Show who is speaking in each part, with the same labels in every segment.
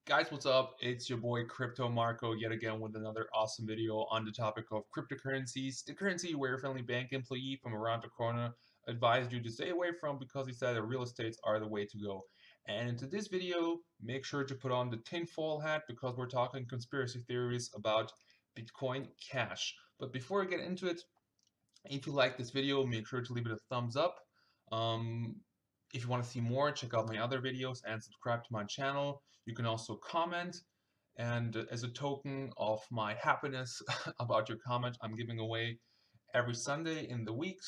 Speaker 1: Guys, what's up? It's your boy Crypto Marco yet again with another awesome video on the topic of cryptocurrencies, the currency where your friendly bank employee from around the corner advised you to stay away from because he said that real estates are the way to go. And into this video, make sure to put on the tinfoil hat because we're talking conspiracy theories about Bitcoin Cash. But before I get into it, if you like this video, make sure to leave it a thumbs up. Um, if you want to see more, check out my other videos and subscribe to my channel. You can also comment. And as a token of my happiness about your comment, I'm giving away every Sunday in the week.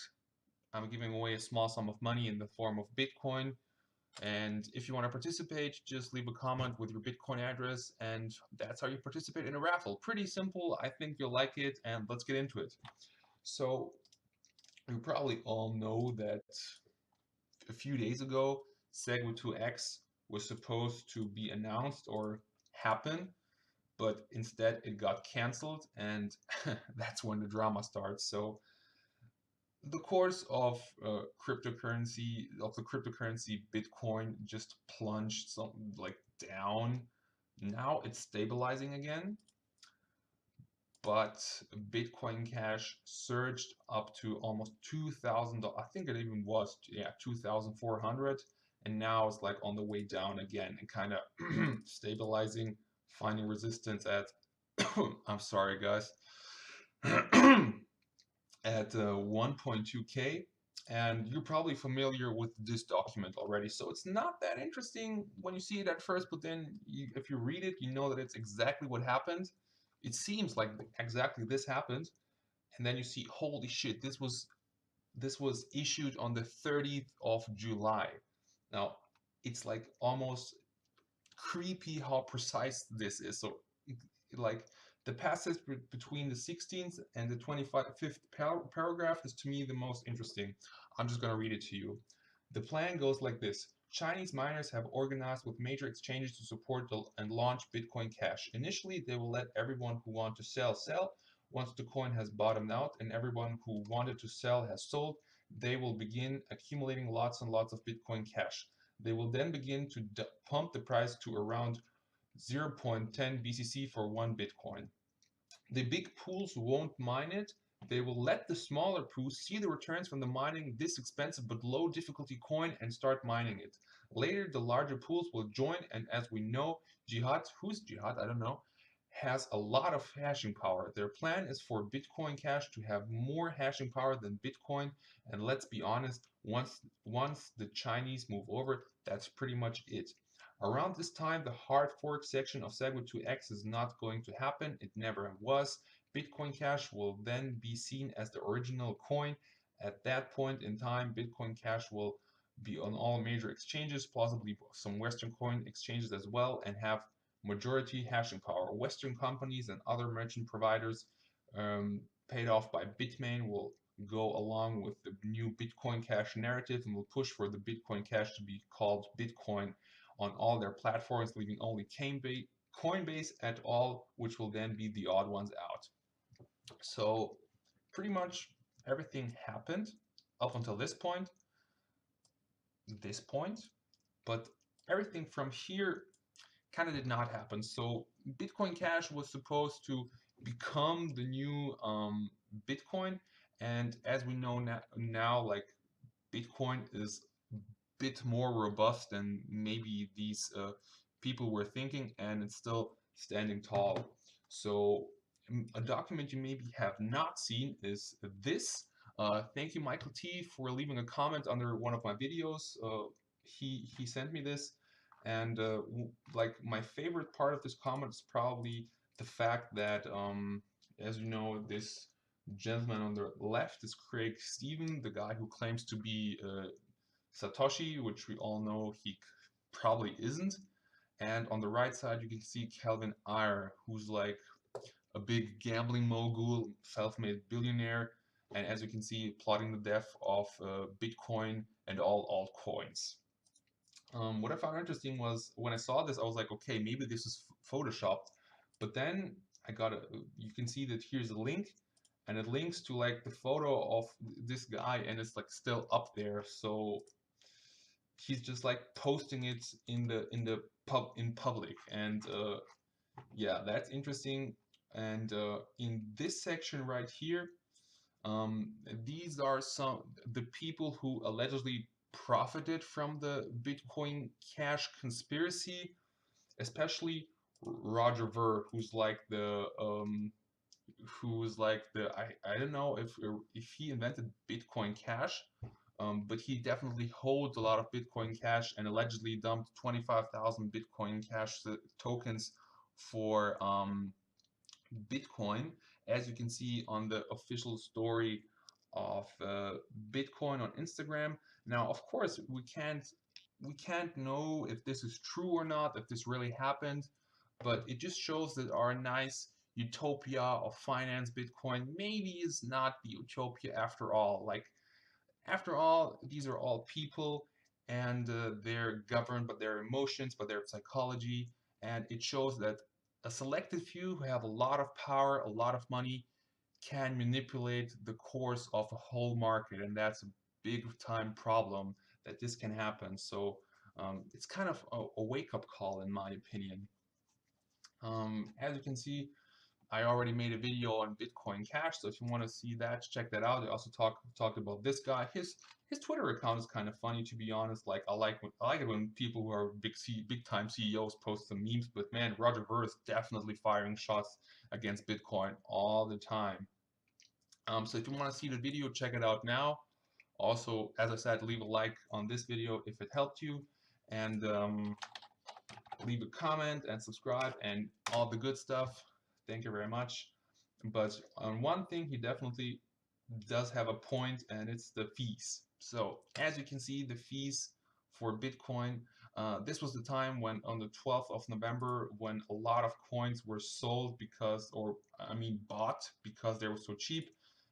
Speaker 1: I'm giving away a small sum of money in the form of Bitcoin. And if you want to participate, just leave a comment with your Bitcoin address, and that's how you participate in a raffle. Pretty simple. I think you'll like it, and let's get into it. So, you probably all know that a few days ago, Segwit 2X was supposed to be announced or happen, but instead it got canceled, and that's when the drama starts. So the course of the cryptocurrency Bitcoin just plunged down. Now it's stabilizing again, but Bitcoin Cash surged up to almost $2,000. I think it even was, yeah, 2,400, and now it's like on the way down again and kind of stabilizing, finding resistance at, I'm sorry, guys, at 1.2K. And you're probably familiar with this document already, so it's not that interesting when you see it at first, but then if you read it, you know that it's exactly what happened. It seems like exactly this happened, and then you see, holy shit, this was issued on the 30th of July. Now, it's like almost creepy how precise this is. So, like, the passage between the 16th and the 25th paragraph is to me the most interesting. I'm just going to read it to you. The plan goes like this. Chinese miners have organized with major exchanges to support and launch Bitcoin Cash. Initially, they will let everyone who wants to sell. Once the coin has bottomed out and everyone who wanted to sell has sold, they will begin accumulating lots and lots of Bitcoin Cash. They will then begin to pump the price to around 0.10 BCC for one Bitcoin. The big pools won't mine it. They will let the smaller pools see the returns from the mining this expensive but low difficulty coin and start mining it. Later, the larger pools will join, and as we know, Jihad, who's Jihad? I don't know, has a lot of hashing power. Their plan is for Bitcoin Cash to have more hashing power than Bitcoin, and let's be honest, once the Chinese move over, that's pretty much it. Around this time, the hard fork section of Segwit 2X is not going to happen. It never was. Bitcoin Cash will then be seen as the original coin. At that point in time, Bitcoin Cash will be on all major exchanges, possibly some Western coin exchanges as well, and have majority hashing power. Western companies and other merchant providers, paid off by Bitmain, will go along with the new Bitcoin Cash narrative and will push for the Bitcoin Cash to be called Bitcoin on all their platforms, leaving only Coinbase at all, which will then be the odd ones out. So pretty much everything happened up until this point, but everything from here kind of did not happen. So Bitcoin Cash was supposed to become the new Bitcoin, and as we know now, like, Bitcoin is a bit more robust than maybe these people were thinking, and it's still standing tall. So a document you maybe have not seen is this. Thank you, Michael T, for leaving a comment under one of my videos. He sent me this, and like, my favorite part of this comment is probably the fact that, as you know, this gentleman on the left is Craig Steven, the guy who claims to be Satoshi, which we all know he probably isn't. And on the right side, you can see Calvin Ayre, who's like a big gambling mogul, self-made billionaire, and as you can see, plotting the death of Bitcoin and all altcoins. What I found interesting was when I saw this, I was like, okay, maybe this is photoshopped. But then you can see that here's a link, and it links to like the photo of this guy, and it's like still up there. So he's just like posting it in public, and yeah, that's interesting. And in this section right here, um, these are some the people who allegedly profited from the Bitcoin Cash conspiracy, especially Roger Ver, who's like the I don't know if he invented Bitcoin Cash, but he definitely holds a lot of Bitcoin Cash and allegedly dumped 25,000 Bitcoin Cash tokens for Bitcoin, as you can see on the official story of Bitcoin on Instagram. Now, of course, we can't know if this is true or not, if this really happened, but it just shows that our nice utopia of finance Bitcoin maybe is not the utopia after all. Like, after all, these are all people, and they're governed by their emotions, by their psychology, and it shows that a selected few who have a lot of power, a lot of money, can manipulate the course of a whole market, and that's a big time problem that this can happen. So it's kind of a wake-up call, in my opinion. As you can see, I already made a video on Bitcoin Cash, so if you want to see that, check that out. I also talked about this guy. His Twitter account is kind of funny, to be honest. Like I like it when people who are big time CEOs post some memes. But man, Roger Ver is definitely firing shots against Bitcoin all the time. So if you want to see the video, check it out now. Also, as I said, leave a like on this video if it helped you, and leave a comment and subscribe and all the good stuff. Thank you very much. But on one thing, he definitely does have a point, and it's the fees. So as you can see, the fees for Bitcoin, this was the time when on the 12th of November, when a lot of coins were sold because, or I mean bought because they were so cheap,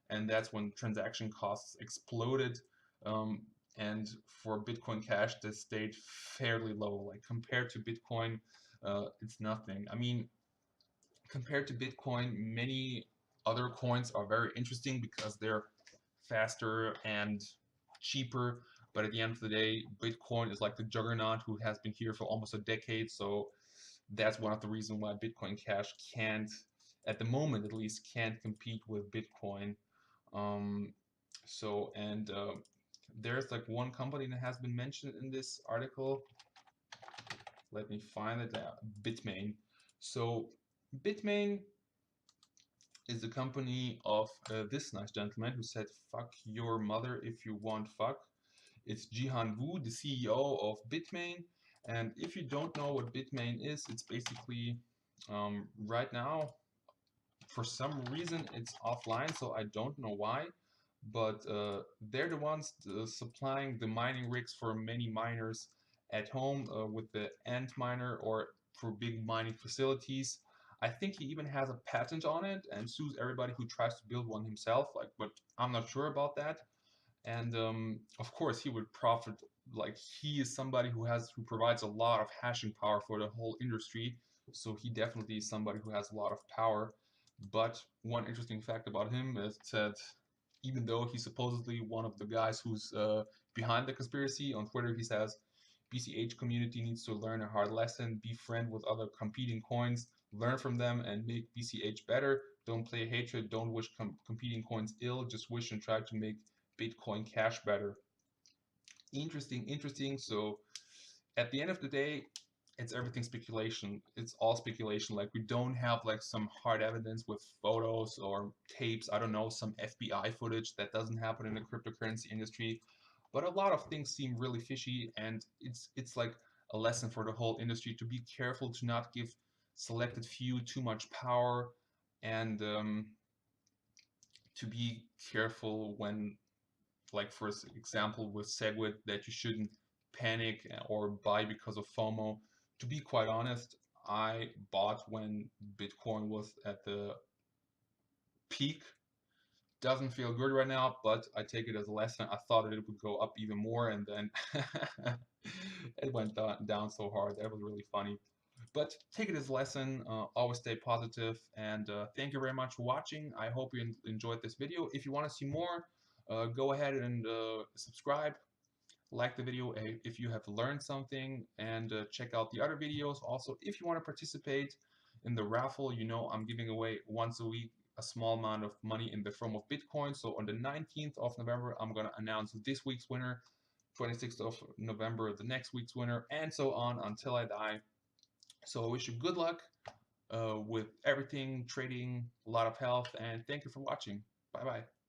Speaker 1: and that's when transaction costs exploded. Um, and for Bitcoin Cash, this stayed fairly low. Like compared to Bitcoin, it's nothing. I mean, compared to Bitcoin, many other coins are very interesting because they're faster and cheaper. But at the end of the day, Bitcoin is like the juggernaut who has been here for almost a decade. So that's one of the reasons why Bitcoin Cash can't, at the moment at least, can't compete with Bitcoin. Um, and there's like one company that has been mentioned in this article. Let me find it. Bitmain. So Bitmain is the company of this nice gentleman who said, "Fuck your mother if you want fuck." It's Jihan Wu, the CEO of Bitmain. And if you don't know what Bitmain is, it's basically right now, for some reason, it's offline, so I don't know why. But they're the ones supplying the mining rigs for many miners at home with the Antminer or for big mining facilities. I think he even has a patent on it and sues everybody who tries to build one himself. Like, but I'm not sure about that. And of course, he would profit. Like, he is somebody who provides a lot of hashing power for the whole industry. So he definitely is somebody who has a lot of power. But one interesting fact about him is that even though he's supposedly one of the guys who's behind the conspiracy, on Twitter he says BCH community needs to learn a hard lesson, be friend with other competing coins, learn from them and make BCH better. Don't play hatred, don't wish competing coins ill, just wish and try to make Bitcoin Cash better. Interesting, interesting. So at the end of the day, it's everything speculation. It's all speculation. Like, we don't have like some hard evidence with photos or tapes. I don't know, some FBI footage that doesn't happen in the cryptocurrency industry. But a lot of things seem really fishy, and it's like a lesson for the whole industry to be careful to not give selected few too much power, and to be careful when, like for example with Segwit, that you shouldn't panic or buy because of FOMO. To be quite honest, I bought when Bitcoin was at the peak. Doesn't feel good right now, but I take it as a lesson. I thought that it would go up even more, and then it went down so hard. That was really funny. But take it as a lesson. Always stay positive, and thank you very much for watching. I hope you enjoyed this video. If you want to see more, go ahead and subscribe. like the video if you have learned something, and check out the other videos. Also, if you want to participate in the raffle, you know I'm giving away once a week a small amount of money in the form of Bitcoin. So on the 19th of November, I'm going to announce this week's winner, 26th of November, the next week's winner, and so on until I die. So I wish you good luck with everything, trading, a lot of health, and thank you for watching. Bye bye.